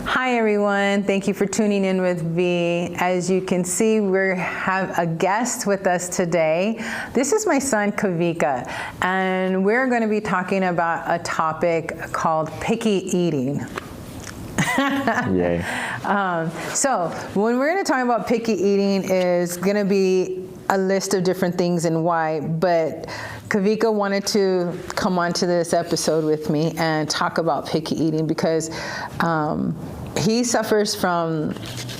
Hi everyone, thank you for tuning in with me. As you can see, we have a guest with us today. This is my son Kawika, and we're going to be talking about a topic called picky eating. Yay. So when we're going to talk about picky eating is going to be a list of different things and why, but Kawika wanted to come onto this episode with me and talk about picky eating because he suffers from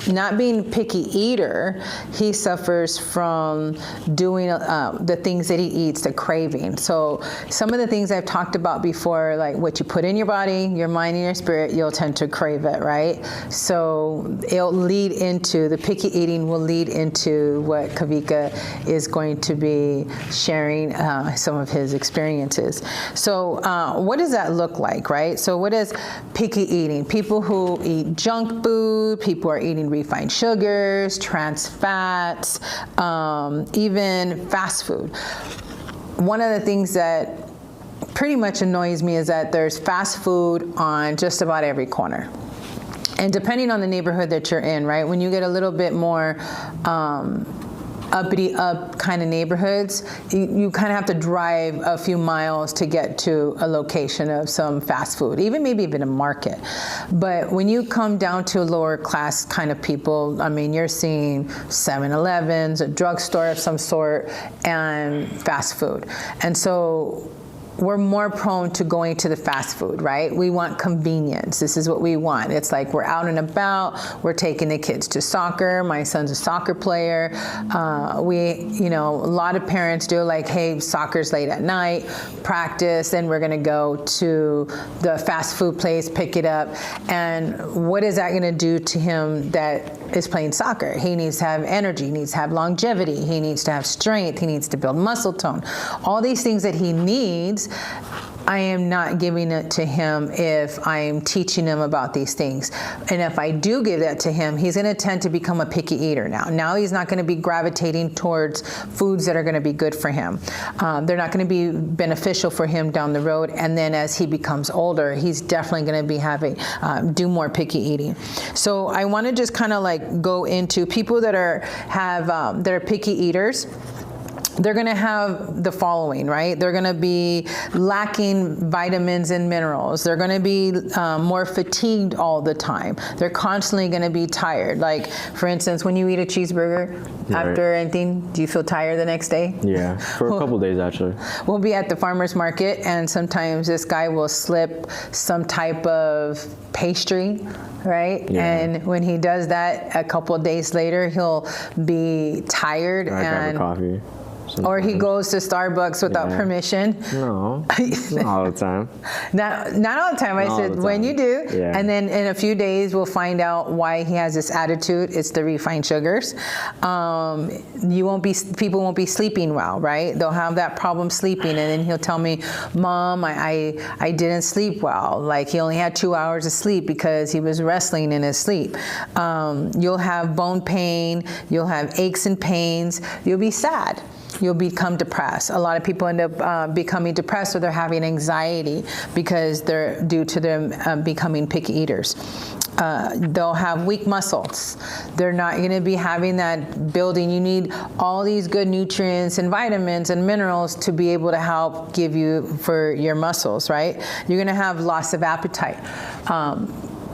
not being picky eater. He suffers from doing the things that he eats, the craving. So some of the things I've talked about before, like what you put in your body, your mind, and your spirit, you'll tend to crave it, right? So it'll lead into, the picky eating will lead into what Kawika is going to be sharing some of his experiences. So what does that look like, right? So what is picky eating? People who eat junk food, people are eating refined sugars, trans fats, even fast food. One of the things that pretty much annoys me is that there's fast food on just about every corner. And depending on the neighborhood that you're in, right? When you get a little bit more uppity up kind of neighborhoods, you kind of have to drive a few miles to get to a location of some fast food, maybe even a market. But when you come down to lower class kind of people, I mean, you're seeing 7-Elevens, a drugstore of some sort, and fast food. And so we're more prone to going to the fast food, right? We want convenience. This is what we want. It's like we're out and about. We're taking the kids to soccer. My son's a soccer player. A lot of parents do like, hey, soccer's late at night, practice, then we're gonna go to the fast food place, pick it up. And what is that gonna do to him that is playing soccer? He needs to have energy, he needs to have longevity, he needs to have strength, he needs to build muscle tone. All these things that he needs, I am not giving it to him if I'm teaching him about these things. And if I do give that to him, he's going to tend to become a picky eater now. Now he's not going to be gravitating towards foods that are going to be good for him. They're not going to be beneficial for him down the road. And then as he becomes older, he's definitely going to be having, do more picky eating. So I want to just kind of like go into people that are picky eaters. They're going to have the following, right? They're going to be lacking vitamins and minerals. They're going to be more fatigued all the time. They're constantly going to be tired. Like, for instance, when you eat a cheeseburger after anything, do you feel tired the next day? Yeah, for a couple days actually. We'll be at the farmer's market, and sometimes this guy will slip some type of pastry, right? Yeah. And when he does that, a couple of days later, he'll be tired. Grab a coffee. Sometimes. Or he goes to Starbucks without permission. No, not all the time. Not all the time. I said when you do. Yeah. And then in a few days, we'll find out why he has this attitude. It's the refined sugars. People won't be sleeping well, right? They'll have that problem sleeping. And then he'll tell me, Mom, I didn't sleep well. Like he only had 2 hours of sleep because he was wrestling in his sleep. You'll have bone pain. You'll have aches and pains. You'll be sad. You'll become depressed. A lot of people end up becoming depressed, or they're having anxiety because they're due to them becoming picky eaters. They'll have weak muscles. They're not going to be having that building. You need all these good nutrients and vitamins and minerals to be able to help give you for your muscles, right? You're going to have loss of appetite.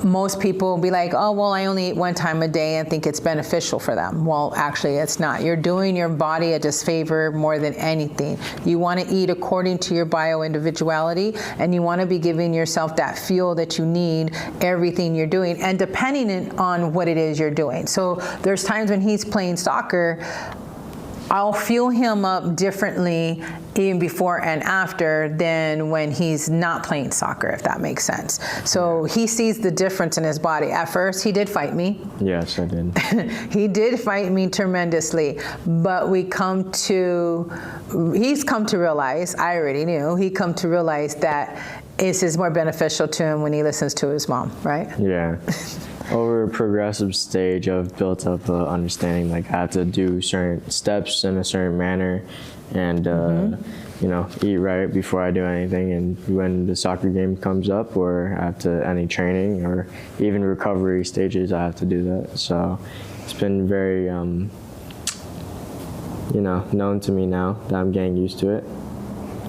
Most people will be like, oh, well, I only eat one time a day and think it's beneficial for them. Well, actually, it's not. You're doing your body a disfavor more than anything. You want to eat according to your bio-individuality, and you want to be giving yourself that fuel that you need, everything you're doing, and depending on what it is you're doing. So there's times when he's playing soccer, I'll fuel him up differently even before and after than when he's not playing soccer, if that makes sense. So he sees the difference in his body. At first, he did fight me. Yes, I did. He did fight me tremendously, but he's come to realize, I already knew, he come to realize that this is more beneficial to him when he listens to his mom, right? Yeah. Over a progressive stage, I've built up an understanding, like I have to do certain steps in a certain manner, and eat right before I do anything. And when the soccer game comes up, or after any training or even recovery stages, I have to do that. So it's been very, known to me now that I'm getting used to it.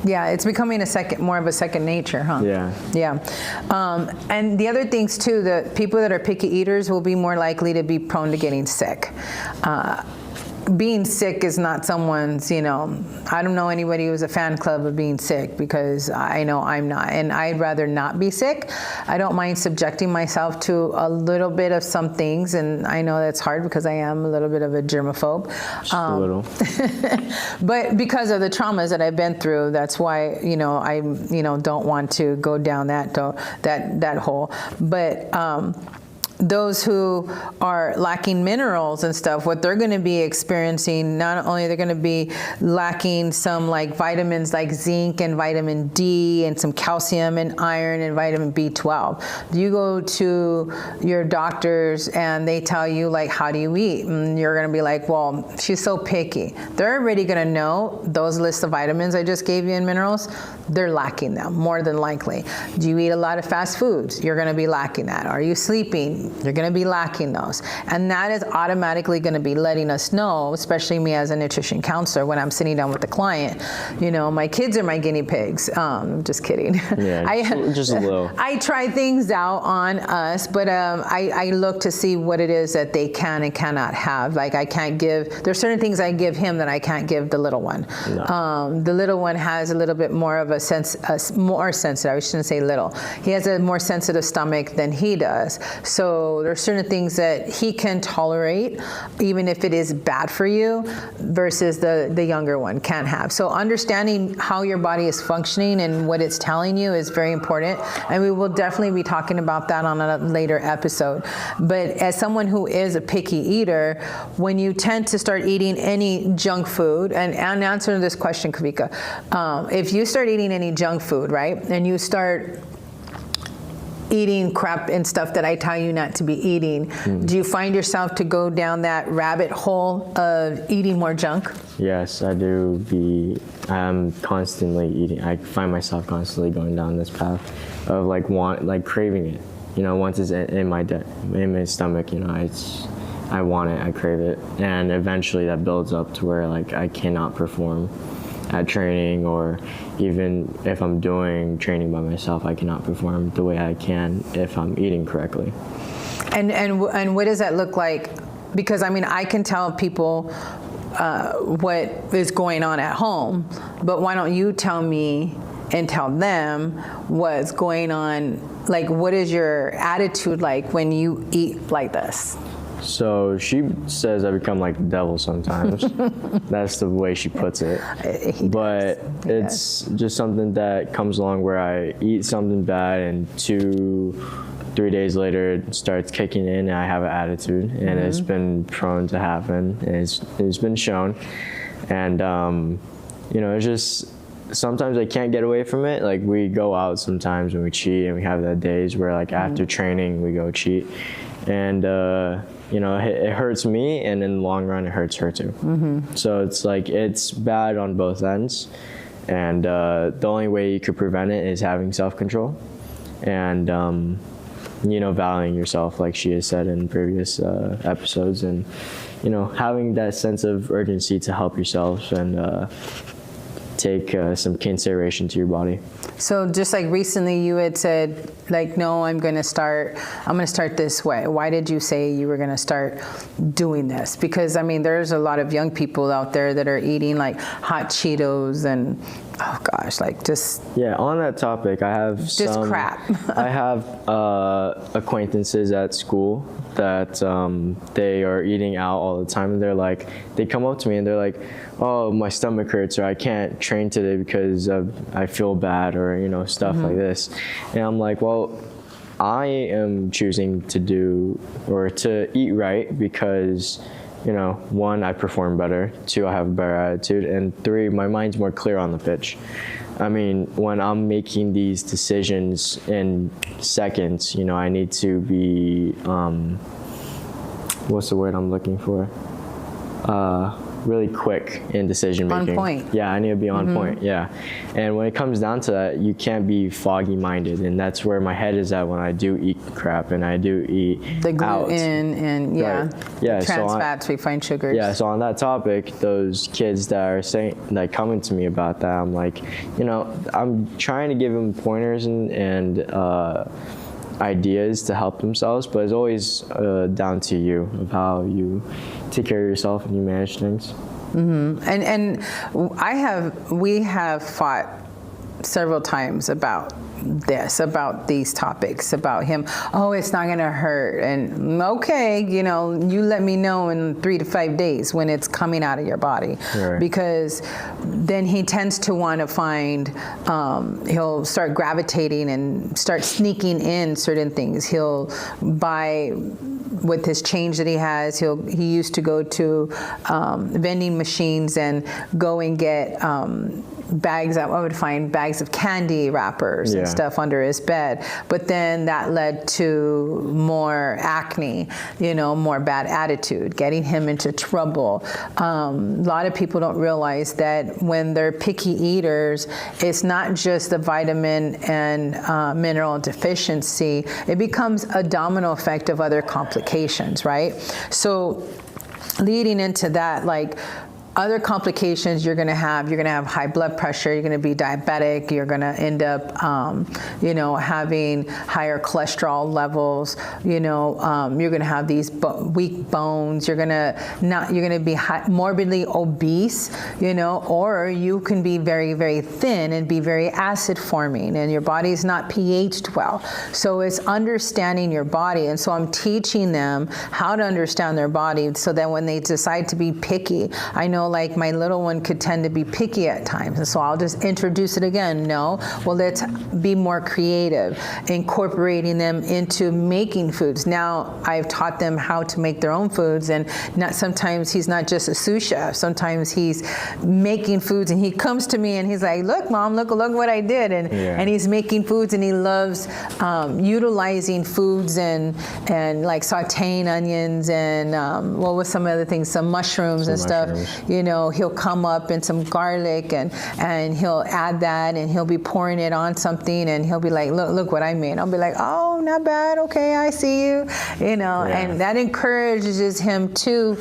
Yeah, it's becoming more of a second nature, huh? Yeah. Yeah. And the other things too, the people that are picky eaters will be more likely to be prone to getting sick. Being sick is not someone's, I don't know anybody who's a fan club of being sick, because I know I'm not, and I'd rather not be sick. I don't mind subjecting myself to a little bit of some things, and I know that's hard because I am a little bit of a germaphobe. Just a little. But because of the traumas that I've been through, that's why, I, don't want to go down that hole. But, those who are lacking minerals and stuff, what they're going to be experiencing, not only they're going to be lacking some like vitamins like zinc and vitamin D and some calcium and iron and vitamin B12. You go to your doctors and they tell you like, how do you eat? And you're going to be like, well, she's so picky. They're already going to know those lists of vitamins I just gave you and minerals, they're lacking them more than likely. Do you eat a lot of fast foods? You're going to be lacking that. Are you sleeping? You're going to be lacking those. And that is automatically going to be letting us know, especially me as a nutrition counselor, when I'm sitting down with the client, my kids are my guinea pigs. I'm just kidding. Yeah, just a little. I try things out on us, but I look to see what it is that they can and cannot have. Like there's certain things I give him that I can't give the little one. No. The little one has a little bit more of more sensitive, I shouldn't say little. He has a more sensitive stomach than he does. So there's certain things that he can tolerate, even if it is bad for you, versus the younger one can't have. So understanding how your body is functioning and what it's telling you is very important. And we will definitely be talking about that on a later episode. But as someone who is a picky eater, when you tend to start eating any junk food, and answering this question, Kawika, if you start eating any junk food, right, and you start eating crap and stuff that I tell you not to be eating, do you find yourself to go down that rabbit hole of eating more junk? Yes, I do. I'm constantly eating. I find myself constantly going down this path of craving it. Once it's in my stomach, I want it, I crave it, and eventually that builds up to where I cannot perform at training, or even if I'm doing training by myself, I cannot perform the way I can if I'm eating correctly. And what does that look like? Because I can tell people what is going on at home, but why don't you tell me and tell them what's going on? Like, what is your attitude like when you eat like this? So she says I become like the devil sometimes. That's the way she puts it. But it's just something that comes along where I eat something bad, and 2-3 days later it starts kicking in and I have an attitude. And it's been prone to happen, and it's been shown. And it's just sometimes I can't get away from it. Like, we go out sometimes and we cheat, and we have that days where after training we go cheat, and it hurts me, and in the long run it hurts her too. So it's bad on both ends, and the only way you could prevent it is having self-control and valuing yourself, like she has said in previous episodes, and having that sense of urgency to help yourself and take some consideration to your body. So just like recently you had said, no, I'm going to start this way. Why did you say you were going to start doing this? Because there's a lot of young people out there that are eating hot Cheetos and on that topic, I have just crap. I have acquaintances at school that they are eating out all the time, and they come up to me and they're like, oh, my stomach hurts, or I can't train today because I feel bad, or stuff like this. And I'm like, well, I am choosing to eat right because 1, I perform better, 2, I have a better attitude, and 3, my mind's more clear on the pitch. When I'm making these decisions in seconds, I need to be, what's the word I'm looking for? really quick in decision making. On point. Yeah, I need to be on point. Yeah, and when it comes down to that, you can't be foggy minded, and that's where my head is at when I do eat crap and I do eat The out. gluten and Yeah, trans so fats, refined sugars. Yeah, so on that topic, those kids that are saying, like, coming to me about that, I'm like, you know, I'm trying to give them pointers and ideas to help themselves, but it's always down to you of how you take care of yourself and you manage things. And we have fought several times about these topics, about him. Oh, it's not gonna hurt, and okay, you know, you let me know in 3 to 5 days when it's coming out of your body, Right. because then he tends to want to find. He'll start gravitating and start sneaking in certain things. He'll buy. With his change that he has, he used to go to vending machines and go and get bags. I would find bags of candy wrappers and stuff under his bed. But then that led to more acne, you know, more bad attitude, getting him into trouble. A lot of people don't realize that when they're picky eaters, it's not just the vitamin and mineral deficiency. It becomes a domino effect of other complications, right? So leading into that, like, other complications you're going to have high blood pressure, you're going to be diabetic, you're going to end up, you know, having higher cholesterol levels, you know, you're going to have these weak bones, you're going to be morbidly obese, you know, or you can be very, very thin and be very acid forming, and your body's not pH'd well. So it's understanding your body. And so I'm teaching them how to understand their body so that when they decide to be picky, I know, like, my little one could tend to be picky at times, and so I'll just introduce it again. No, well, let's be more creative, incorporating them into making foods. Now I've taught them how to make their own foods, and sometimes he's not just a sous chef. Sometimes he's making foods, and he comes to me and he's like, "Look, Mom, look what I did," and he's making foods, and he loves utilizing foods and like sautéing onions and what was some other things, some mushrooms and stuff. You know, he'll come up in some garlic and he'll add that, and he'll be pouring it on something, and he'll be like, look what I made. I'll be like, oh, not bad. Okay, I see you. You know, and that encourages him to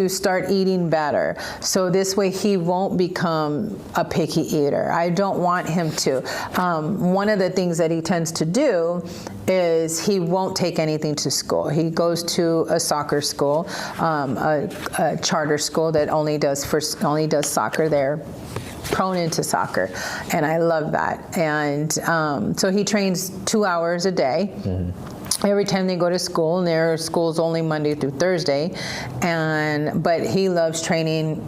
start eating better. So this way he won't become a picky eater. I don't want him to. One of the things that he tends to do is he won't take anything to school. He goes to a soccer school, a charter school that only does soccer. They're prone into soccer, and I love that. And so he trains 2 hours a day. Every time they go to school, and their school's only Monday through Thursday, but he loves training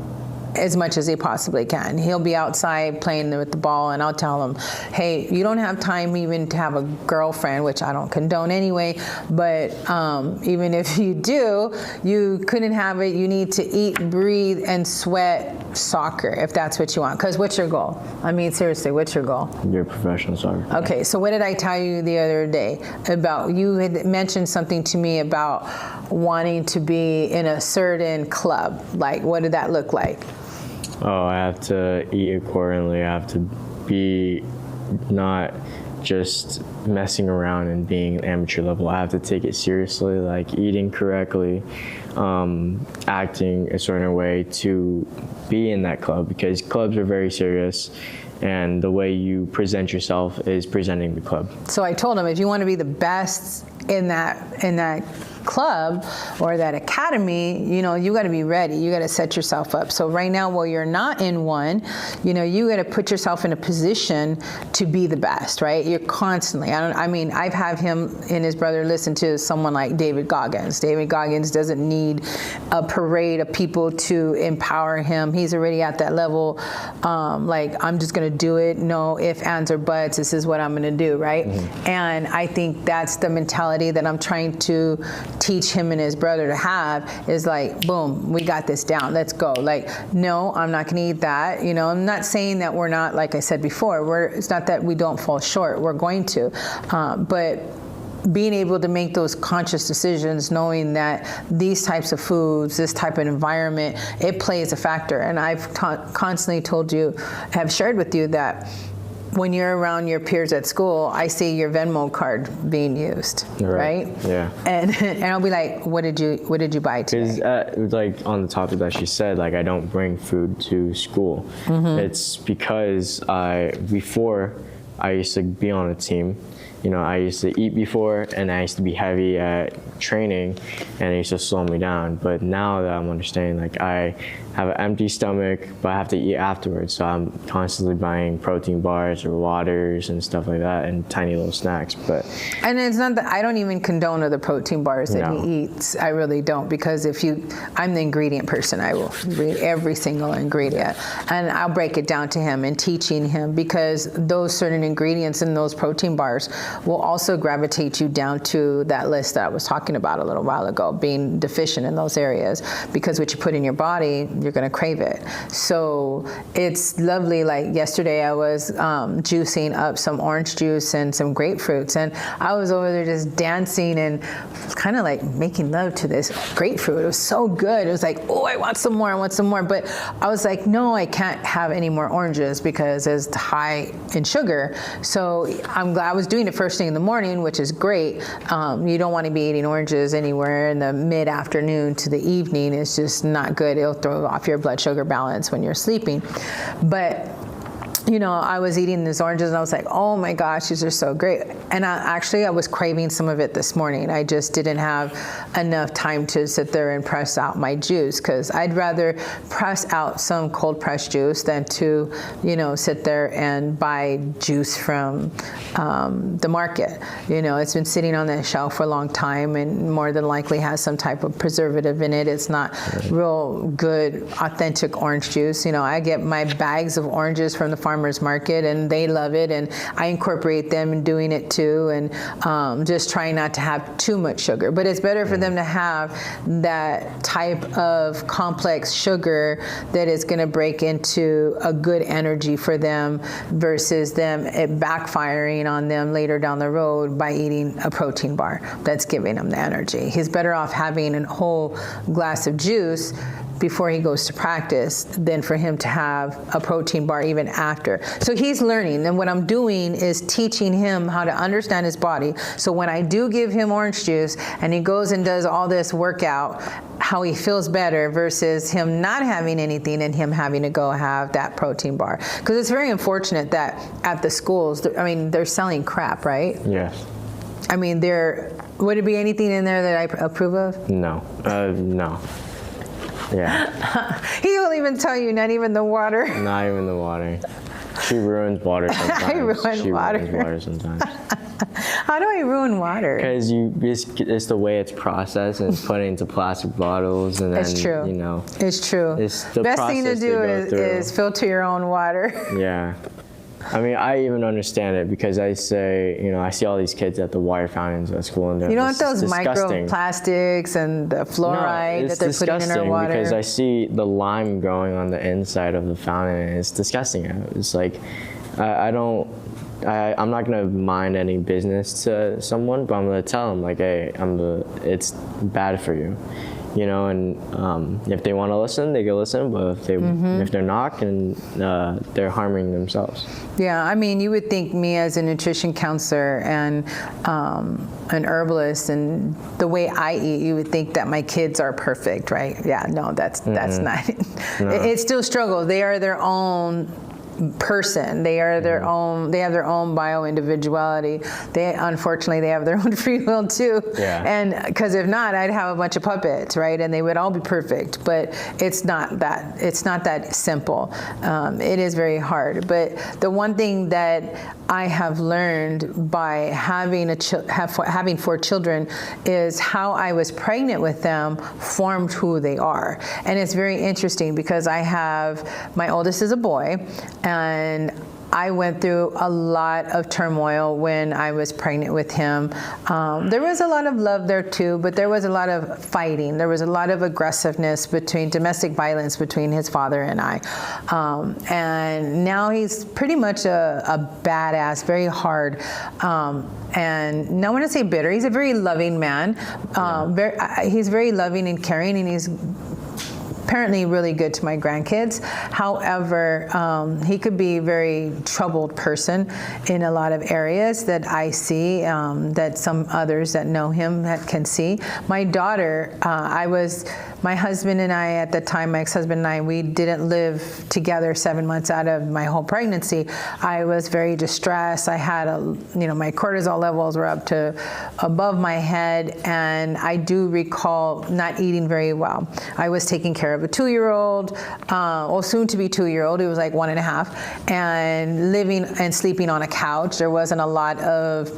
as much as he possibly can. He'll be outside playing with the ball, and I'll tell him, hey, you don't have time even to have a girlfriend, which I don't condone anyway, but even if you do, you couldn't have it. You need to eat, breathe, and sweat soccer if that's what you want. Because what's your goal? I mean, seriously, what's your goal? You're a professional soccer. Okay, so what did I tell you the other day about, you had mentioned something to me about wanting to be in a certain club. Like, what did that look like? Oh, I have to eat accordingly. I have to be not just messing around and being amateur level. I have to take it seriously, like eating correctly, acting a certain way to be in that club, because clubs are very serious, and the way you present yourself is presenting the club. So I told him, if you want to be the best in that club or that academy, you know, you got to be ready. You got to set yourself up. So right now, while you're not in one, you know, you got to put yourself in a position to be the best, right? You're constantly, I've had him and his brother listen to someone like David Goggins. David Goggins doesn't need a parade of people to empower him. He's already at that level. Like, I'm just going to do it. No ifs, ands, or buts. This is what I'm going to do, right? Mm-hmm. And I think that's the mentality that I'm trying to teach him and his brother to have, is like, boom, we got this down, let's go. Like, no, I'm not gonna eat that. You know, I'm not saying that we're not, like I said before, it's not that we don't fall short, we're going to, but being able to make those conscious decisions, knowing that these types of foods, this type of environment, it plays a factor. And I've constantly told you, have shared with you that when you're around your peers at school, I see your Venmo card being used, right? Yeah. And I'll be like, what did you buy today? Because like on the topic that she said, like I don't bring food to school. It's because before I used to be on a team. You know, I used to eat before, and I used to be heavy at training, and it used to slow me down. But now that I'm understanding, like I have an empty stomach, but I have to eat afterwards. So I'm constantly buying protein bars or waters and stuff like that, and tiny little snacks. And it's not that I don't even condone the protein bars that he eats. I really don't, because I'm the ingredient person. I will read every single ingredient, and I'll break it down to him and teaching him, because those certain ingredients in those protein bars will also gravitate you down to that list that I was talking about a little while ago, being deficient in those areas, because what you put in your body, you're going to crave it. So it's lovely. Like yesterday I was juicing up some orange juice and some grapefruits, and I was over there just dancing and kind of like making love to this grapefruit. It was so good. It was like, oh, I want some more. But I was like, no, I can't have any more oranges because it's high in sugar. So I'm glad I was doing it first thing in the morning, which is great. You don't want to be eating oranges anywhere in the mid-afternoon to the evening. It's just not good. It'll throw off your blood sugar balance when you're sleeping. But you know, I was eating these oranges and I was like, oh my gosh, these are so great. And I was craving some of it this morning. I just didn't have enough time to sit there and press out my juice, because I'd rather press out some cold pressed juice than to, you know, sit there and buy juice from the market. You know, it's been sitting on the shelf for a long time and more than likely has some type of preservative in it. It's not real good, authentic orange juice. You know, I get my bags of oranges from the farmer's market and they love it, and I incorporate them in doing it too, and just trying not to have too much sugar. But it's better for them to have that type of complex sugar that is going to break into a good energy for them, versus them it backfiring on them later down the road by eating a protein bar that's giving them the energy. He's better off having a whole glass of juice before he goes to practice than for him to have a protein bar even after. So he's learning, and what I'm doing is teaching him how to understand his body. So when I do give him orange juice and he goes and does all this workout, how he feels better versus him not having anything and him having to go have that protein bar. Because it's very unfortunate that at the schools, I mean, they're selling crap, right? Yes. I mean, would it be anything in there that I approve of? No. No. Yeah. He won't even tell you, not even the water. Not even the water. She ruins water sometimes. Ruins water sometimes. How do I ruin water? Because it's the way it's processed and it's put into plastic bottles, and then it's true. You know. It's true. It's the best thing to do is filter your own water. Yeah. I mean, I even understand it, because I say, you know, I see all these kids at the water fountains at school, and you know what, those disgusting. Microplastics and the fluoride that they're putting in our water. Because I see the lime growing on the inside of the fountain, and it's disgusting. It's like, I'm not gonna mind any business to someone, but I'm gonna tell them, like, hey, it's bad for you. You know, and if they want to listen, they can listen. But if they're not, and they're harming themselves. Yeah, I mean, you would think me as a nutrition counselor and an herbalist, and the way I eat, you would think that my kids are perfect, right? Yeah, no, that's not. No. It's still struggle. They are their own person. They are their own. They have their own bio-individuality. Unfortunately, they have their own free will too. Yeah. And because if not, I'd have a bunch of puppets, right? And they would all be perfect. But it's not that. It's not that simple. It is very hard. But the one thing that I have learned by having having 4 children is how I was pregnant with them formed who they are. And it's very interesting, because my oldest is a boy, and I went through a lot of turmoil when I was pregnant with him. There was a lot of love there too, but there was a lot of fighting. There was a lot of aggressiveness domestic violence between his father and I. And now he's pretty much a badass, very hard. And I want to say bitter. He's a very loving man. He's very loving and caring, and he's apparently really good to my grandkids. However, he could be a very troubled person in a lot of areas that I see, that some others that know him can see. My daughter, my husband and I at the time, my ex-husband and I, we didn't live together 7 months out of my whole pregnancy. I was very distressed. I had my cortisol levels were up to above my head, and I do recall not eating very well. I was taking care of a 2-year-old, soon to be 2-year-old. He was like 1.5, and living and sleeping on a couch. There wasn't a lot of,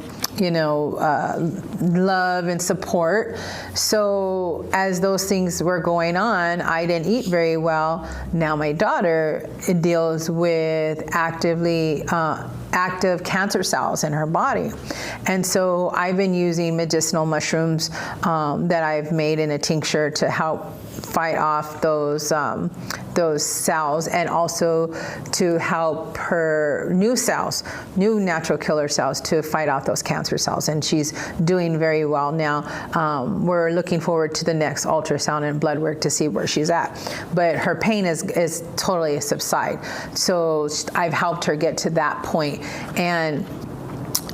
love and support. So as those things were going on, I didn't eat very well. Now my daughter deals with active cancer cells in her body. And so I've been using medicinal mushrooms that I've made in a tincture to help fight off those cells, and also to help her new natural killer cells, to fight off those cancer cells. And she's doing very well now. We're looking forward to the next ultrasound and blood work to see where she's at. But her pain is totally subside. So I've helped her get to that point.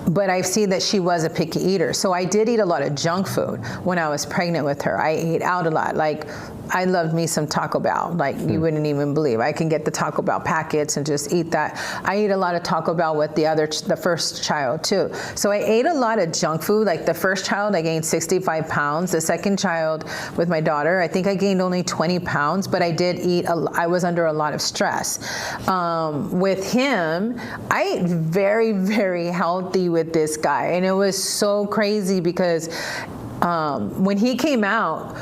But I see that she was a picky eater. So I did eat a lot of junk food when I was pregnant with her. I ate out a lot. Like, I loved me some Taco Bell. Like, you wouldn't even believe. I can get the Taco Bell packets and just eat that. I ate a lot of Taco Bell with the first child too. So I ate a lot of junk food. Like, the first child, I gained 65 pounds. The second child with my daughter, I think I gained only 20 pounds, but I did eat, I was under a lot of stress. With him, I ate very, very healthy with this guy. And it was so crazy because when he came out,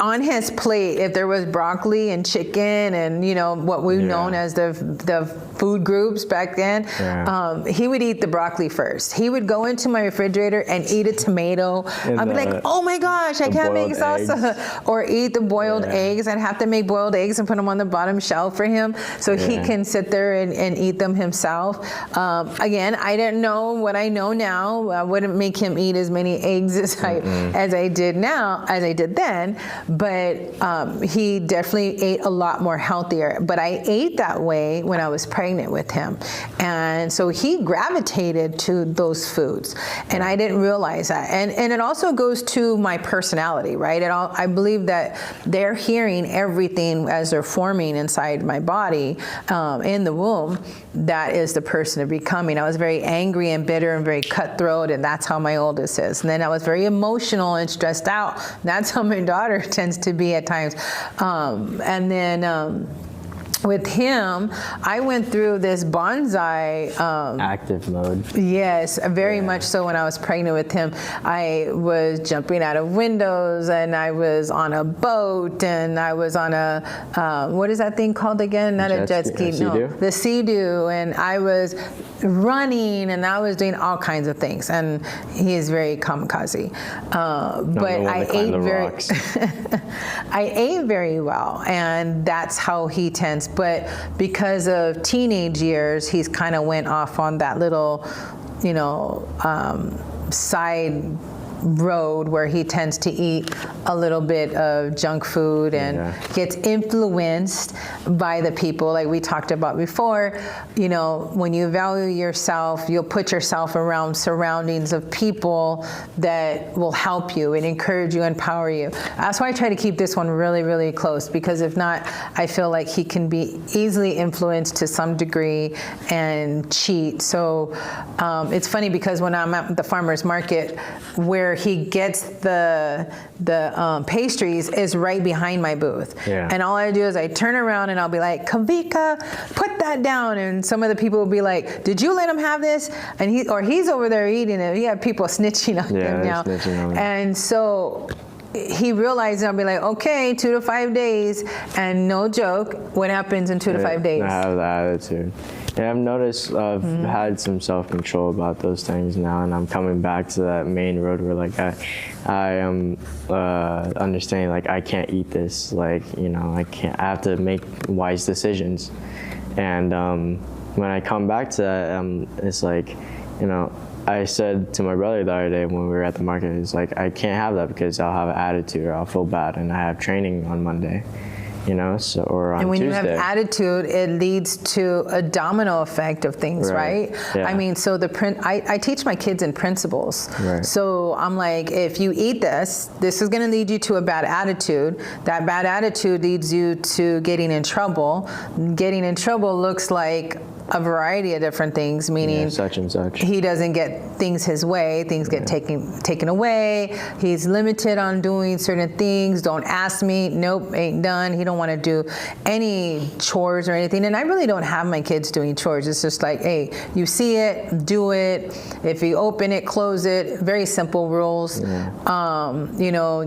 on his plate, if there was broccoli and chicken and what we've known as the food groups back then, he would eat the broccoli first. He would go into my refrigerator and eat a tomato. I'd be like, oh my gosh, I can't make salsa. Or eat the boiled eggs. I'd have to make boiled eggs and put them on the bottom shelf for him so he can sit there and eat them himself. Again, I didn't know what I know now. I wouldn't make him eat as many eggs as I did then. But he definitely ate a lot more healthier. But I ate that way when I was pregnant with him. And so he gravitated to those foods. And I didn't realize that. And it also goes to my personality, right? I believe that they're hearing everything as they're forming inside my body in the womb. That is the person of becoming. I was very angry and bitter and very cutthroat, and that's how my oldest is. And then I was very emotional and stressed out. That's how my daughter tends to be at times. And then with him, I went through this bonsai active mode. Yes, very much so. When I was pregnant with him, I was jumping out of windows, and I was on a boat, and I was on a what is that thing called again? Not a jet ski, no, the Sea-Doo, and I was running, and I was doing all kinds of things. And he is very kamikaze, but I ate I ate very well, and that's how he tends. But because of teenage years, he's kind of went off on that little, side road where he tends to eat a little bit of junk food and gets influenced by the people like we talked about before. When you value yourself, you'll put yourself around surroundings of people that will help you and encourage you, empower you. That's why I try to keep this one really, really close, because if not, I feel like he can be easily influenced to some degree and cheat. So it's funny because when I'm at the farmer's market, where he gets the pastries is right behind my booth. And all I do is I turn around and I'll be like, Kawika, put that down. And some of the people will be like, did you let him have this? And he's over there eating it. You have people snitching on him now. And so he realized, I'll be like, okay, 2 to 5 days, and no joke, what happens in 2 to 5 days? I have the attitude. Yeah, I've noticed I've had some self-control about those things now, and I'm coming back to that main road where like I am understanding like I can't eat this, like, you know, I have to make wise decisions. And when I come back to that, it's like, you know, I said to my brother the other day when we were at the market, it's like, I can't have that because I'll have an attitude or I'll feel bad, and I have training on Monday, you know, so, or on Tuesday. And when you have attitude, it leads to a domino effect of things, right? Yeah. I mean, so I teach my kids in principles. Right. So I'm like, if you eat this is going to lead you to a bad attitude. That bad attitude leads you to getting in trouble. Getting in trouble looks like a variety of different things, meaning such and such. He doesn't get things his way. Things get taken away. He's limited on doing certain things. Don't ask me. Nope, ain't done. He don't want to do any chores or anything. And I really don't have my kids doing chores. It's just like, hey, you see it, do it. If you open it, close it. Very simple rules. Yeah. You know,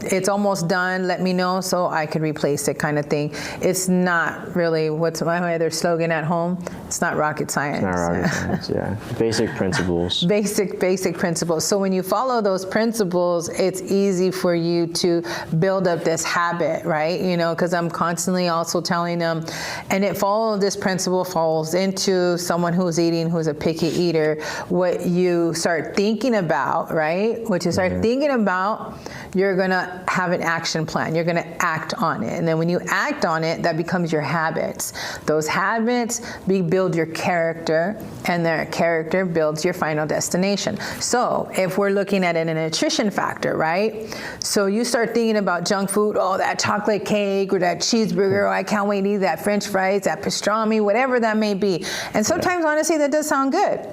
it's almost done. Let me know so I can replace it, kind of thing. It's not really what's my other slogan at home. It's not rocket science. It's not rocket science, yeah. Basic principles. Basic principles. So when you follow those principles, it's easy for you to build up this habit, right? You know, because I'm constantly also telling them, and this principle falls into someone who's a picky eater. What you start thinking about, right? What you start thinking about, you're going to have an action plan. You're going to act on it. And then when you act on it, that becomes your habits. Those habits build your character, and that character builds your final destination. So if we're looking at it in a nutrition factor, right? So you start thinking about junk food, oh, that chocolate cake or that cheeseburger, oh, I can't wait to eat that French fries, that pastrami, whatever that may be. And sometimes, honestly, that does sound good.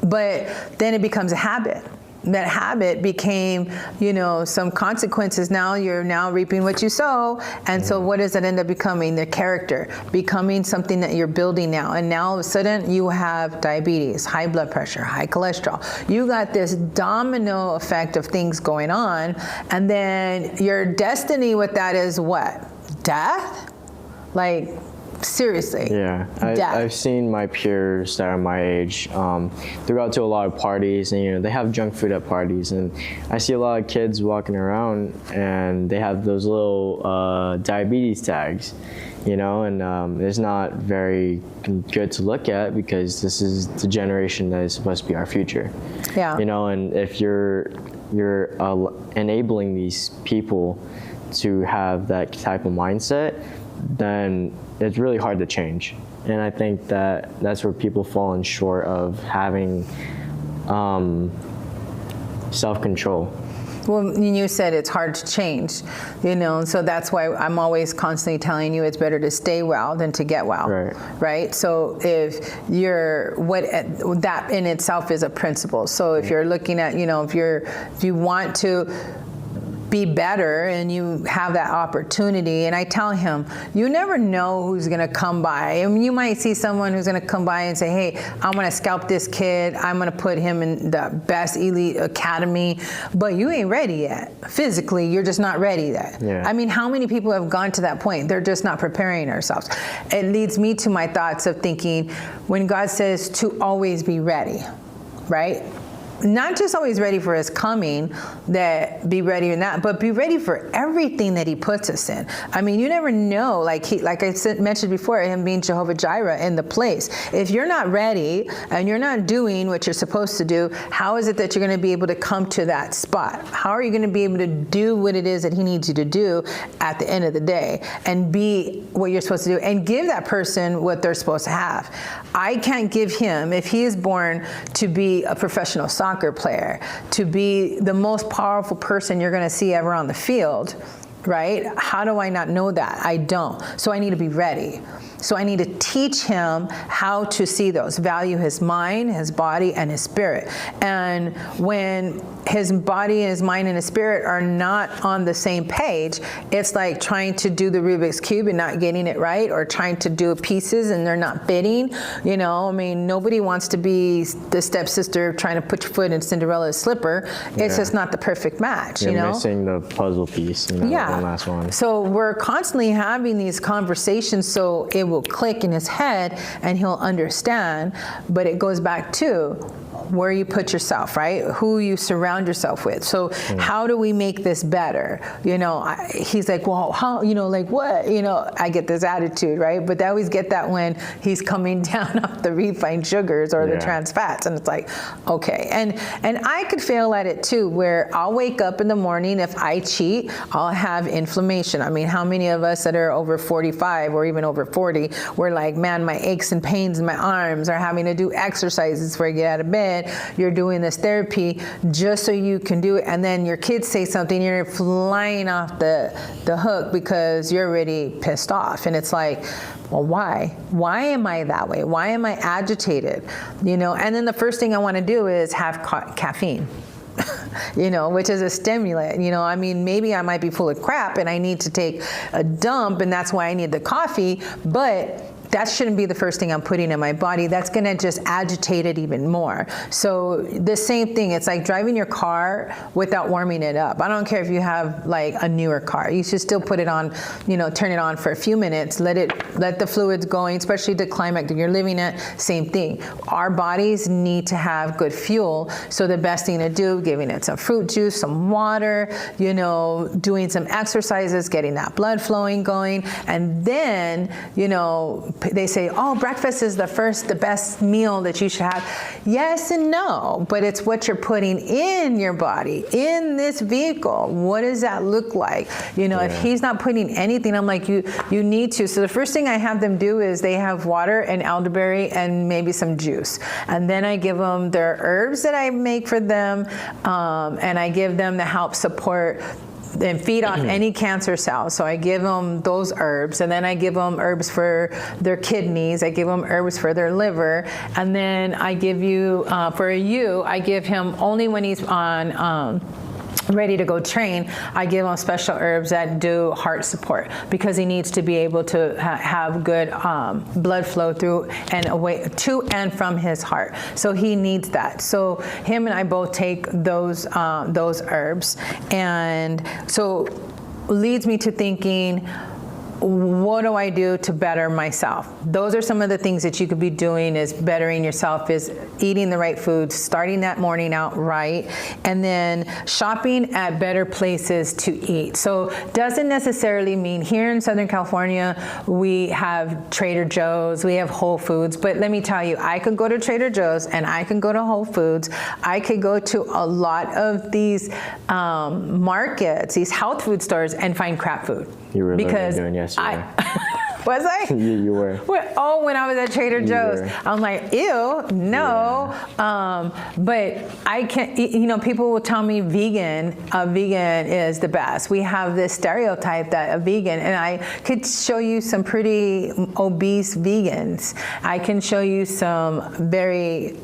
But then it becomes a habit. That habit became, you know, some consequences. Now you're reaping what you sow. And so what does it end up becoming? The character, becoming something that you're building now. And now all of a sudden you have diabetes, high blood pressure, high cholesterol. You got this domino effect of things going on. And then your destiny with that is what? Death? Like, seriously. Yeah, I've seen my peers that are my age. They go out to a lot of parties, and you know they have junk food at parties, and I see a lot of kids walking around, and they have those little diabetes tags, you know, and it's not very good to look at because this is the generation that is supposed to be our future. Yeah. You know, and if you're enabling these people to have that type of mindset, then it's really hard to change. And I think that's where people falling short of having self-control. Well, you said it's hard to change, you know, so that's why I'm always constantly telling you it's better to stay well than to get well, right? So if that in itself is a principle. So if you're looking at, you know, if you want to be better and you have that opportunity, and I tell him, you never know who's going to come by. I mean, you might see someone who's going to come by and say, hey, I'm going to scalp this kid, I'm going to put him in the best elite academy, but you ain't ready yet. Physically, you're just not ready yet. Yeah. I mean, how many people have gone to that point? They're just not preparing ourselves. It leads me to my thoughts of thinking, when God says to always be ready, right? Not just always ready for his coming, that be ready in that, but be ready for everything that he puts us in. I mean, you never know, like I mentioned before, him being Jehovah Jireh in the place. If you're not ready and you're not doing what you're supposed to do, how is it that you're going to be able to come to that spot? How are you going to be able to do what it is that he needs you to do at the end of the day and be what you're supposed to do and give that person what they're supposed to have? I can't give him, if he is born to be a professional soccer player, to be the most powerful person you're going to see ever on the field, right? How do I not know that? I don't. So I need to be ready. So I need to teach him how to see those, value his mind, his body, and his spirit. And when his body and his mind and his spirit are not on the same page, it's like trying to do the Rubik's Cube and not getting it right, or trying to do pieces and they're not fitting. You know, I mean, nobody wants to be the stepsister trying to put your foot in Cinderella's slipper. It's just not the perfect match, You're you know? missing the puzzle piece, one last one. So we're constantly having these conversations so it will click in his head and he'll understand. But it goes back to where you put yourself, right? Who you surround yourself with. So how do we make this better? You know, he's like, well, how, you know, like what? You know, I get this attitude, right? But I always get that when he's coming down off the refined sugars or the trans fats. And it's like, okay. And I could fail at it too, where I'll wake up in the morning, if I cheat, I'll have inflammation. I mean, how many of us that are over 45 or even over 40, we're like, man, my aches and pains in my arms are having to do exercises before I get out of bed. You're doing this therapy just so you can do it, and then your kids say something, you're flying off the hook because you're already pissed off. And it's like, well, why? Why am I that way? Why am I agitated? You know, and then the first thing I want to do is have caffeine. You know, which is a stimulant. You know, I mean, maybe I might be full of crap and I need to take a dump, and that's why I need the coffee, but that shouldn't be the first thing I'm putting in my body. That's gonna just agitate it even more. So the same thing, it's like driving your car without warming it up. I don't care if you have like a newer car. You should still put it on, you know, turn it on for a few minutes, let the fluids going, especially the climate that you're living in, same thing. Our bodies need to have good fuel. So the best thing to do, giving it some fruit juice, some water, you know, doing some exercises, getting that blood flowing going. And then, you know, they say, oh, breakfast is the best meal that you should have. Yes and no, but it's what you're putting in your body, in this vehicle. What does that look like? You know, if he's not putting anything, I'm like, you need to. So the first thing I have them do is they have water and elderberry and maybe some juice. And then I give them their herbs that I make for them, and I give them to help support and feed off any cancer cells. So I give them those herbs, and then I give them herbs for their kidneys. I give them herbs for their liver, and then I give you I give him only when he's on ready to go train. I give him special herbs that do heart support, because he needs to be able to have good blood flow through and away to and from his heart. So he needs that. So him and I both take those herbs, and so leads me to thinking, what do I do to better myself? Those are some of the things that you could be doing, is bettering yourself, is eating the right foods, starting that morning out right, and then shopping at better places to eat. So doesn't necessarily mean here in Southern California, we have Trader Joe's, we have Whole Foods, but let me tell you, I could go to Trader Joe's and I can go to Whole Foods. I could go to a lot of these markets, these health food stores, and find crap food. You were doing yesterday. Was I? You were. When I was at Trader Joe's, I'm like, ew, no. But I can't, you know, people will tell me vegan is the best. We have this stereotype that a vegan, and I could show you some pretty obese vegans. I can show you some very,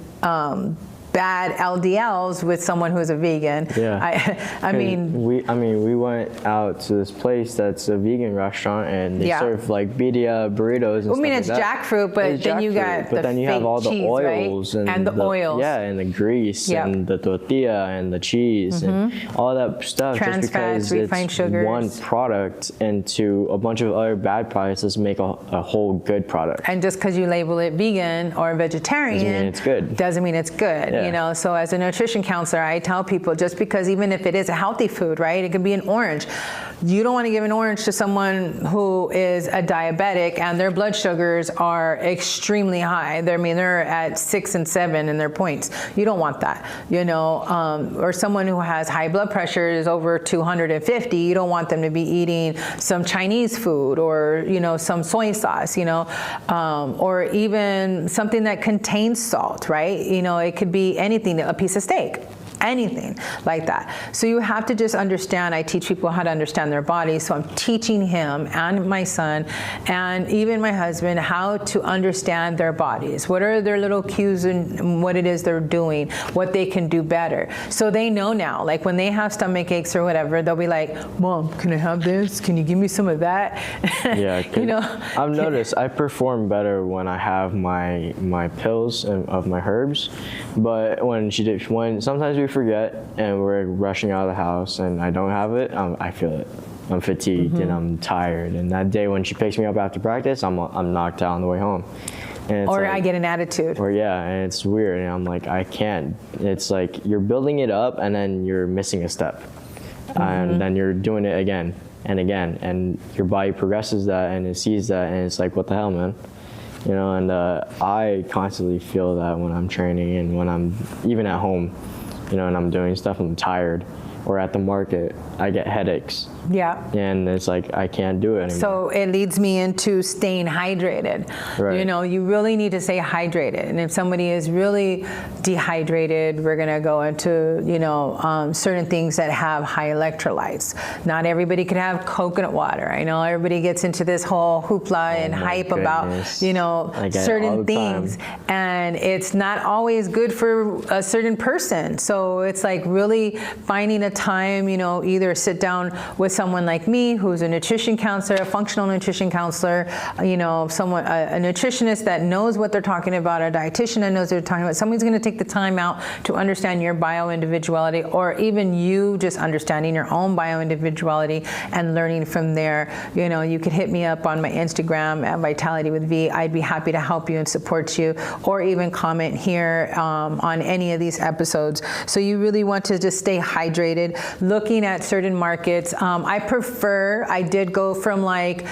bad LDLs with someone who's a vegan. Yeah. I mean, we went out to this place that's a vegan restaurant, and they serve like birria burritos and stuff. I mean, it's like that. jackfruit, but then you got but then you have all the cheese, oils, right? and the oils. Yeah, and the grease and the tortilla and the cheese and all that stuff. Trans just because fats, refined it's sugars. one product into a bunch of other bad products, let's make a whole good product. And just because you label it vegan or vegetarian doesn't mean it's good. Doesn't mean it's good. Yeah. You know, so as a nutrition counselor, I tell people, just because even if it is a healthy food, right, it could be an orange. You don't want to give an orange to someone who is a diabetic and their blood sugars are extremely high. They're at 6 and 7 in their points. You don't want that, you know, or someone who has high blood pressure is over 250. You don't want them to be eating some Chinese food or, you know, some soy sauce, you know, or even something that contains salt, right? You know, it could be anything, a piece of steak. anything like that. So you have to just understand. I teach people how to understand their bodies. So I'm teaching him and my son and even my husband how to understand their bodies. What are their little cues and what it is they're doing, what they can do better. So they know now, like when they have stomach aches or whatever, they'll be like, Mom, can I have this? Can you give me some of that? Yeah, you know, I've noticed I perform better when I have my pills of my herbs, but when sometimes we forget and we're rushing out of the house and I don't have it, I feel it. I'm fatigued and I'm tired. And that day when she picks me up after practice, I'm knocked out on the way home. And or like, I get an attitude. Or yeah, and it's weird. And I'm like, I can't. It's like you're building it up and then you're missing a step. And then you're doing it again and again. And your body progresses that and it sees that and it's like, what the hell, man? You know, and I constantly feel that when I'm training and when I'm even at home, you know, and I'm doing stuff, I'm tired. Or at the market, I get headaches. Yeah. And it's like, I can't do it anymore. So it leads me into staying hydrated. Right. You know, you really need to stay hydrated. And if somebody is really dehydrated, we're going to go into, you know, certain things that have high electrolytes. Not everybody can have coconut water. I know everybody gets into this whole hoopla and hype about, you know, certain things. And it's not always good for a certain person. So it's like really finding a time, you know, either sit down with someone like me who's a nutrition counselor, a functional nutrition counselor, you know, someone, a nutritionist that knows what they're talking about, a dietitian that knows what they're talking about. Someone's going to take the time out to understand your bio-individuality, or even you just understanding your own bio-individuality and learning from there. You know, you could hit me up on my Instagram at Vitality with V. I'd be happy to help you and support you, or even comment here on any of these episodes. So you really want to just stay hydrated, looking at certain markets. I did go from like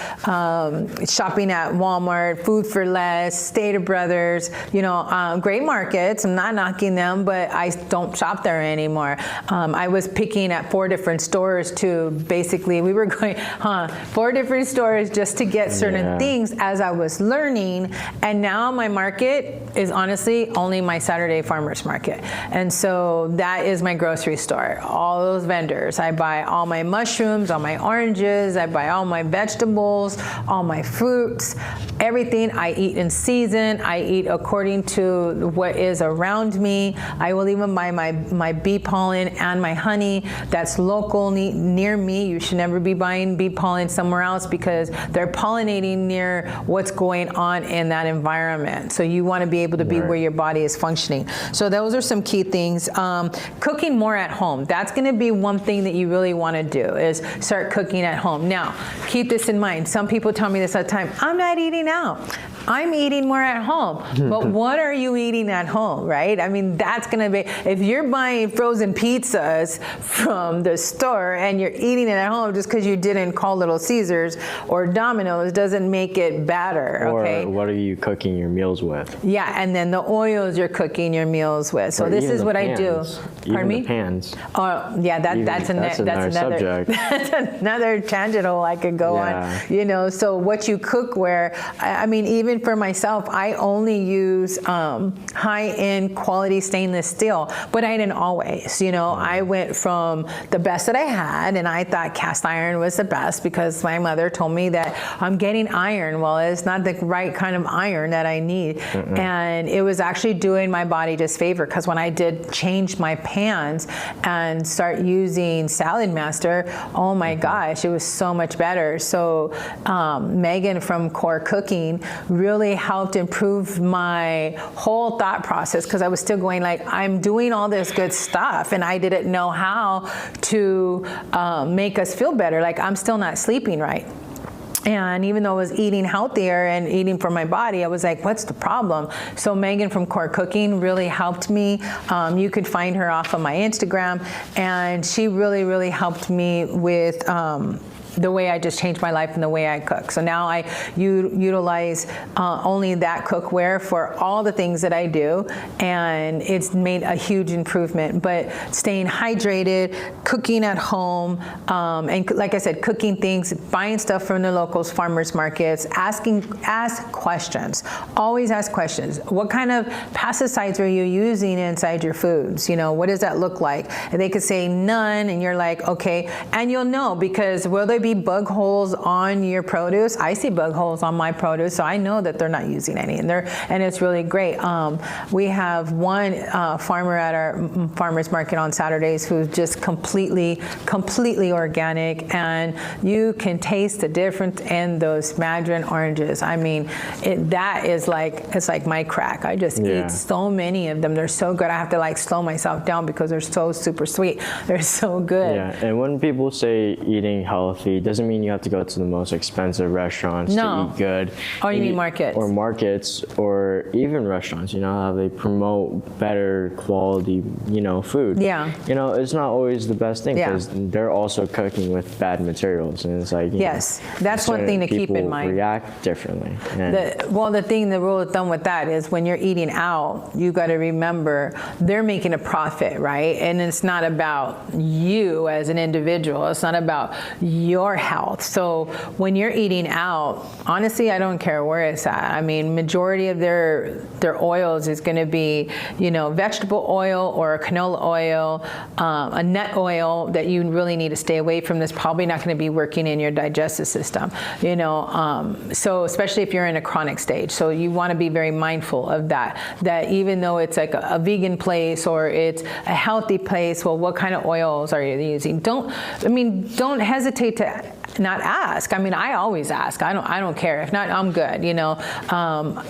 shopping at Walmart, Food for Less, Stater Brothers, you know, great markets. I'm not knocking them, but I don't shop there anymore. I was picking at 4 different stores to basically, we were going, 4 different stores just to get certain things as I was learning. And now my market is honestly only my Saturday farmers market. And so that is my grocery store. All those vendors. I buy all my mushrooms, all my oranges, I buy all my vegetables, all my fruits, everything. I eat in season. I eat according to what is around me. I will even buy my bee pollen and my honey that's local near me. You should never be buying bee pollen somewhere else because they're pollinating near what's going on in that environment. So you want to be able to be where your body is functioning. So those are some key things. Cooking more at home. That's going to be one thing that you really want to do is start cooking at home. Now, keep this in mind. Some people tell me this all the time. I'm not eating out. I'm eating more at home. But what are you eating at home, right? I mean, that's going to be, if you're buying frozen pizzas from the store and you're eating it at home just because you didn't call Little Caesars or Domino's doesn't make it better, okay? Or what are you cooking your meals with? Yeah, and then the oils you're cooking your meals with. So this is what I do. Pardon me? The pans. Oh, yeah, that's another subject. That's another tangent hole I could go on. You know, so what you cook where, I mean, even for myself, I only use high-end quality stainless steel, but I didn't always. You know, I went from the best that I had, and I thought cast iron was the best because my mother told me that I'm getting iron. Well, it's not the right kind of iron that I need. And it was actually doing my body just favor because when I did change my pans and start using Salad Master, oh my gosh, it was so much better. So Megan from Core Cooking really helped improve my whole thought process because I was still going like, I'm doing all this good stuff and I didn't know how to make us feel better. Like I'm still not sleeping right. And even though I was eating healthier and eating for my body, I was like, what's the problem? So Megan from Core Cooking really helped me. You could find her off of my Instagram. And she really, really helped me with the way I just changed my life and the way I cook. So now I utilize only that cookware for all the things that I do, and it's made a huge improvement. But staying hydrated, cooking at home, and like I said, cooking things, buying stuff from the locals, farmers markets, ask questions. Always ask questions. What kind of pesticides are you using inside your foods? You know, what does that look like? And they could say none, and you're like, okay, and you'll know, because will there be bug holes on your produce? I see bug holes on my produce, so I know that they're not using any, and it's really great. We have one farmer at our farmers market on Saturdays who's just completely organic, and you can taste the difference in those mandarin oranges. I mean, that is like, it's like my crack. I just eat so many of them. They're so good. I have to like slow myself down because they're so super sweet. They're so good. Yeah, and when people say eating healthy, it doesn't mean you have to go to the most expensive restaurants to eat good. Or you mean markets. Or markets, or even restaurants, you know, how they promote better quality, you know, food. Yeah. You know, it's not always the best thing, because they're also cooking with bad materials, and it's like, you know, that's one thing to keep in mind. People react differently. The rule of thumb with that is when you're eating out, you got to remember they're making a profit, right? And it's not about you as an individual. It's not about your health. So when you're eating out, honestly, I don't care where it's at. I mean, majority of their oils is going to be, you know, vegetable oil or canola oil, a nut oil that you really need to stay away from. That's probably not going to be working in your digestive system, you know. So especially if you're in a chronic stage, so you want to be very mindful of that. That even though it's like a vegan place or it's a healthy place, well, what kind of oils are you using? Don't hesitate to not ask. I mean, I always ask. I don't care. If not, I'm good. You know,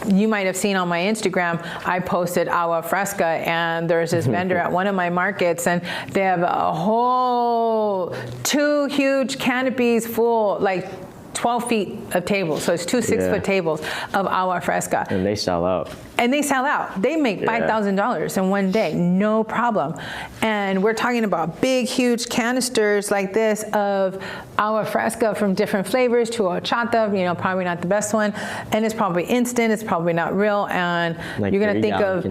you might have seen on my Instagram, I posted agua fresca, and there's this vendor at one of my markets, and they have a whole 2 huge canopies full, like 12 feet of tables. So it's 2 6-foot tables of agua fresca. And they sell out. They make $5,000 in one day, no problem. And we're talking about big, huge canisters like this of agua fresca from different flavors to horchata, you know, probably not the best one. And it's probably instant, it's probably not real. And like you're gonna think of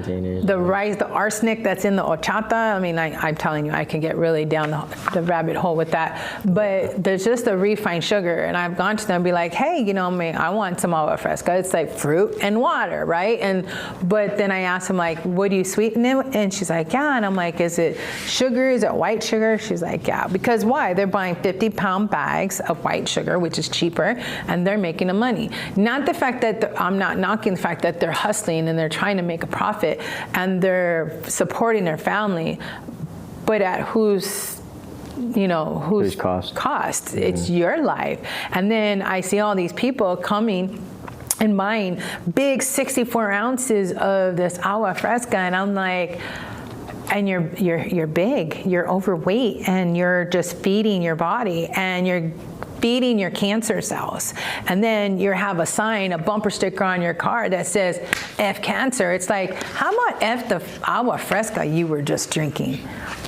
the rice, the arsenic that's in the horchata. I mean, I'm telling you, I can get really down the rabbit hole with that. But there's just a refined sugar. And I've gone to them and be like, hey, you know, I want some agua fresca. It's like fruit and water, right? But then I asked him, like, what do you sweeten it? And she's like, yeah. And I'm like, is it sugar? Is it white sugar? She's like, yeah. Because why? They're buying 50-pound bags of white sugar, which is cheaper, and they're making the money. Not the fact that I'm not knocking the fact that they're hustling and they're trying to make a profit and they're supporting their family, but at whose cost? It's your life. And then I see all these people coming and buying big 64 ounces of this agua fresca, and I'm like, and you're big, you're overweight, and you're just feeding your body, and you're feeding your cancer cells. And then you have a sign, a bumper sticker on your car that says F cancer. It's like, how about F the agua fresca you were just drinking?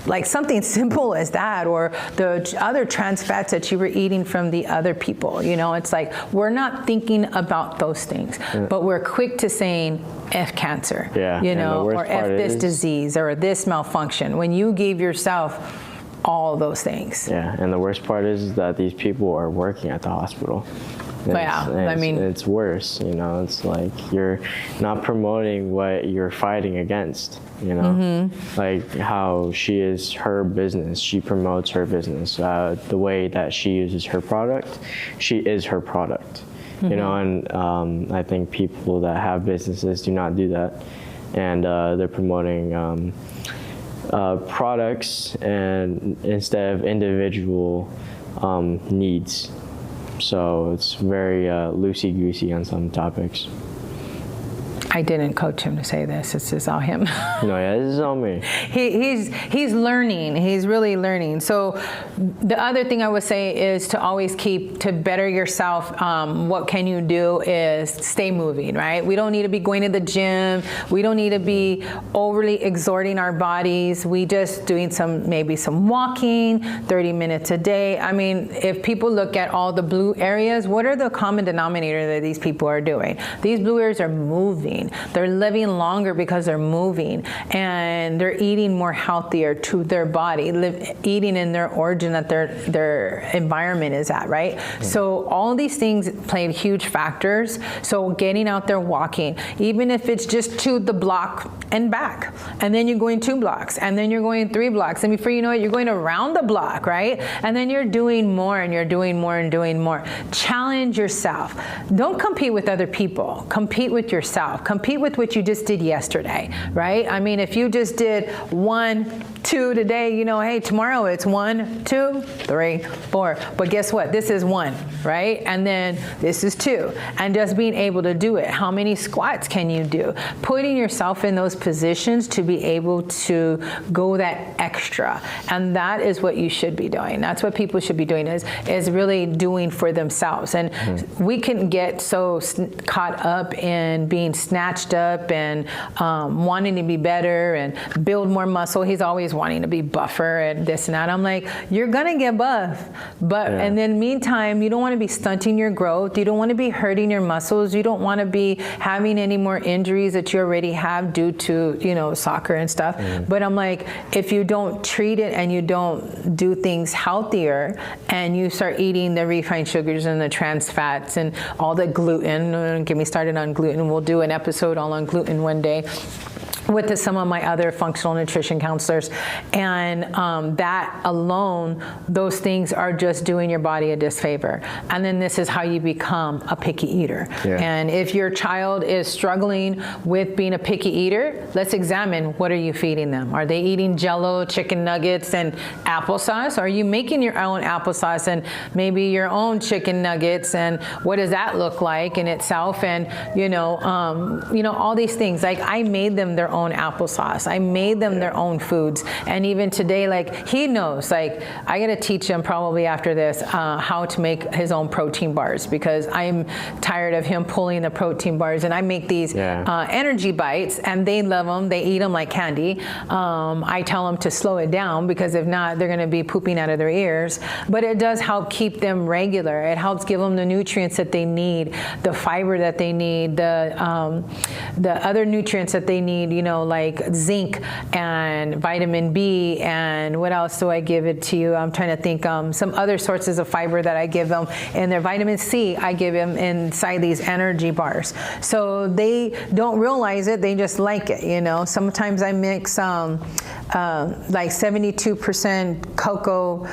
Like something simple as that, or the other trans fats that you were eating from the other people. You know, it's like we're not thinking about those things, but we're quick to saying F cancer, you know, or F this disease or this malfunction, when you gave yourself all those things. Yeah, and the worst part is that these people are working at the hospital. I mean, it's worse, you know. It's like you're not promoting what you're fighting against, you know. Like how she is her business, she promotes her business. The way that she uses her product, she is her product, you know. And I think people that have businesses do not do that, and they're promoting products and instead of individual needs. So it's very loosey-goosey on some topics. I didn't coach him to say this. This is all him. No, yeah, this is all me. He's learning. He's really learning. So the other thing I would say is to always to better yourself. What can you do is stay moving, right? We don't need to be going to the gym. We don't need to be overly exerting our bodies. We just doing maybe some walking, 30 minutes a day. I mean, if people look at all the blue areas, what are the common denominator that these people are doing? These blue areas are moving. They're living longer because they're moving, and they're eating more healthier to their body, eating in their origin that their environment is at, right? So all these things play huge factors. So getting out there walking, even if it's just to the block and back, and then you're going 2 blocks, and then you're going 3 blocks, and before you know it, you're going around the block, right? And then you're doing more, and you're doing more, and doing more. Challenge yourself. Don't compete with other people. Compete with yourself. Compete with what you just did yesterday, right? I mean, if you just did 1, 2 today, hey, tomorrow it's 1, 2, 3, 4. But guess what? This is 1, right? And then this is 2. And just being able to do it. How many squats can you do? Putting yourself in those positions to be able to go that extra. And that is what you should be doing. That's what people should be doing, is really doing for themselves. And we can get so caught up in being snatched up and wanting to be better and build more muscle. He's always wanting to be buffer and this and that. I'm like, you're gonna get buff, but and then meantime, you don't want to be stunting your growth. You don't want to be hurting your muscles. You don't want to be having any more injuries that you already have due to soccer and stuff. But I'm like, if you don't treat it and you don't do things healthier, and you start eating the refined sugars and the trans fats and all the gluten, don't get me started on gluten. We'll do an episode all on gluten one day with some of my other functional nutrition counselors. And that alone, those things are just doing your body a disfavor. And then this is how you become a picky eater. And if your child is struggling with being a picky eater, let's examine, what are you feeding them? Are they eating Jell-O, chicken nuggets, and applesauce? Are you making your own applesauce and maybe your own chicken nuggets? And what does that look like in itself? And all these things. Like, I made them their own applesauce. I made them their own foods. And even today, like, he knows, like, I got to teach him probably after this how to make his own protein bars, because I'm tired of him pulling the protein bars. And I make these energy bites, and they love them. They eat them like candy. I tell them to slow it down, because if not, they're going to be pooping out of their ears. But it does help keep them regular. It helps give them the nutrients that they need, the fiber that they need, the other nutrients that they need, like zinc and vitamin B, and what else do I give it to you? I'm trying to think, some other sources of fiber that I give them, and their vitamin C I give them inside these energy bars. So they don't realize it, they just like it, Sometimes I mix like 72% cocoa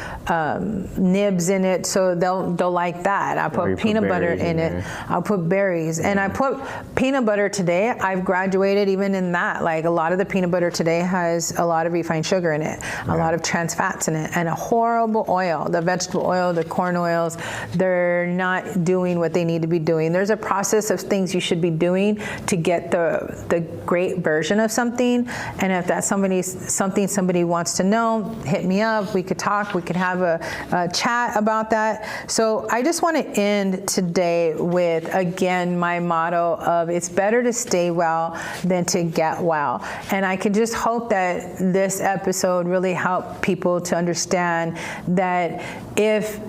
nibs in it, so they'll like that. I put peanut butter in it. I'll put berries, and I put peanut butter today. I've graduated even in that. Like, a lot of the peanut butter today has a lot of refined sugar in it, a lot of trans fats in it, and a horrible oil. The vegetable oil, the corn oils, they're not doing what they need to be doing. There's a process of things you should be doing to get the great version of something. And if that's something somebody wants to know, hit me up. We could talk. We could have a chat about that. So I just want to end today with, again, my motto of, it's better to stay well than to get well. And I could just hope that this episode really helped people to understand that if,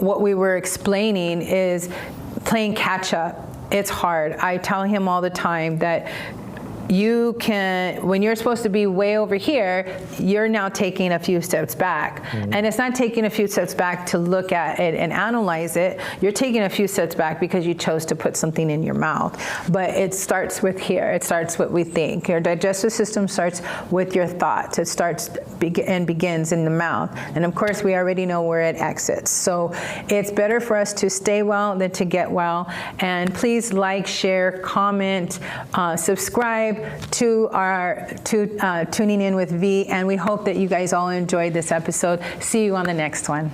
what we were explaining is playing catch up, it's hard. I tell him all the time that you can, when you're supposed to be way over here, you're now taking a few steps back. And it's not taking a few steps back to look at it and analyze it. You're taking a few steps back because you chose to put something in your mouth. But it starts with here. It starts what we think. Your digestive system starts with your thoughts. It starts and begins in the mouth. And of course, we already know where it exits. So it's better for us to stay well than to get well. And please like, share, comment, subscribe to Tuning In with V, and we hope that you guys all enjoyed this episode. See you on the next one.